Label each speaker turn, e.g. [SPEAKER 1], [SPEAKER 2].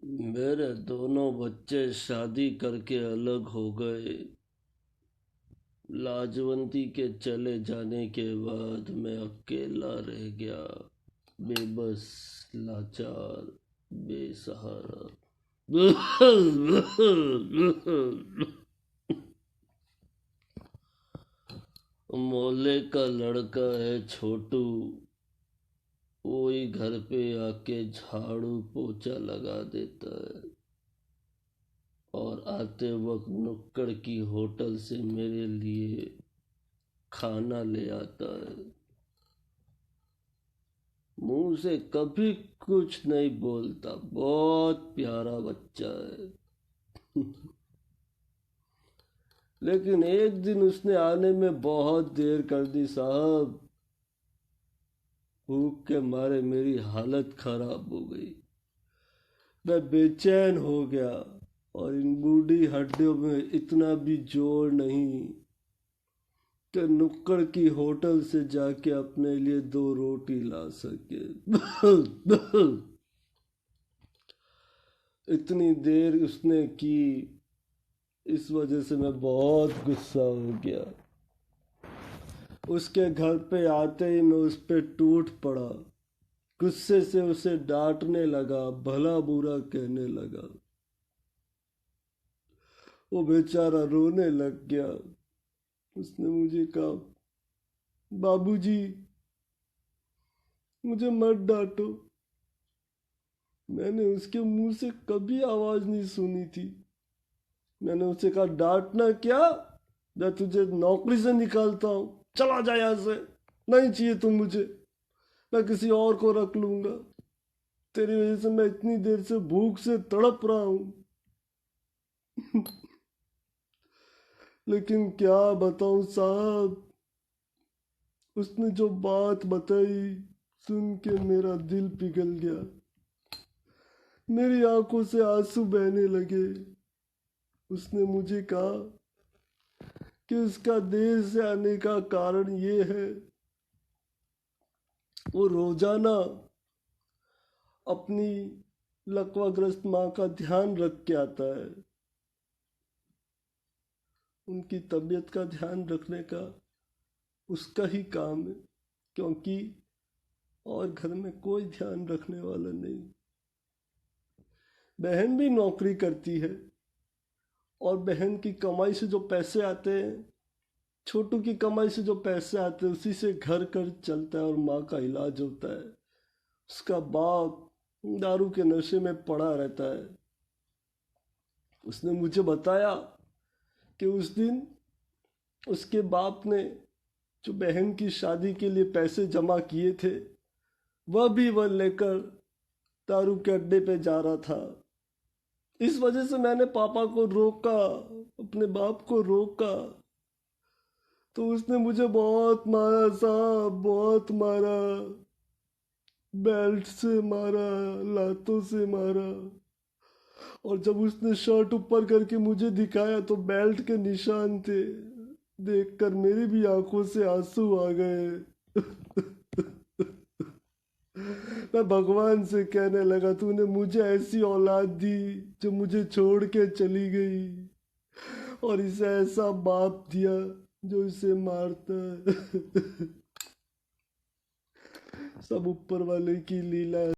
[SPEAKER 1] मेरे दोनों बच्चे शादी करके अलग हो गए। लाजवंती के चले जाने के बाद मैं अकेला रह गया, बेबस, लाचार, बेसहारा। मोहल्ले का लड़का है छोटू, वही घर पे आके झाड़ू पोछा लगा देता है और आते वक्त नुक्कड़ की होटल से मेरे लिए खाना ले आता है। मुंह से कभी कुछ नहीं बोलता, बहुत प्यारा बच्चा है। लेकिन एक दिन उसने आने में बहुत देर कर दी साहब। भूख के मारे मेरी हालत खराब हो गई। मैं बेचैन हो गया और इन बूढ़ी हड्डियों में इतना भी जोर नहीं कि नुक्कड़ की होटल से जाके अपने लिए 2 रोटी ला सके। इतनी देर उसने की, इस वजह से मैं बहुत गुस्सा हो गया। उसके घर पे आते ही मैं उस पे टूट पड़ा, गुस्से से उसे डांटने लगा, भला बुरा कहने लगा। वो बेचारा रोने लग गया। उसने मुझे कहा, बाबूजी मुझे मत डांटो। मैंने उसके मुंह से कभी आवाज नहीं सुनी थी। मैंने उसे कहा, डांटना क्या, मैं तुझे नौकरी से निकालता हूँ, चला जा यहाँ से, नहीं चाहिए तुम मुझे, मैं किसी और को रख लूंगा। तेरी वजह से मैं इतनी देर से भूख से तड़प रहा हूँ। लेकिन क्या बताऊं साहब, उसने जो बात बताई सुन के मेरा दिल पिघल गया। मेरी आंखों से आंसू बहने लगे। उसने मुझे कहा कि उसका देश से आने का कारण ये है, वो रोजाना अपनी लकवाग्रस्त माँ का ध्यान रख के आता है। उनकी तबीयत का ध्यान रखने का उसका ही काम है, क्योंकि और घर में कोई ध्यान रखने वाला नहीं। बहन भी नौकरी करती है और बहन की कमाई से जो पैसे आते हैं, छोटू की कमाई से जो पैसे आते हैं, उसी से घर खर्च चलता है और माँ का इलाज होता है। उसका बाप दारू के नशे में पड़ा रहता है। उसने मुझे बताया कि उस दिन उसके बाप ने जो बहन की शादी के लिए पैसे जमा किए थे, वह लेकर दारू के अड्डे पे जा रहा था। इस वजह से मैंने पापा को रोका, अपने बाप को रोका, तो उसने मुझे बहुत मारा साहब, बहुत मारा। बेल्ट से मारा, लातों से मारा। और जब उसने शर्ट ऊपर करके मुझे दिखाया तो बेल्ट के निशान थे। देखकर मेरी भी आंखों से आंसू आ गए। मैं भगवान से कहने लगा, तूने मुझे ऐसी औलाद दी जो मुझे छोड़ के चली गई, और इसे ऐसा बाप दिया जो इसे मारता है। सब ऊपर वाले की लीला है।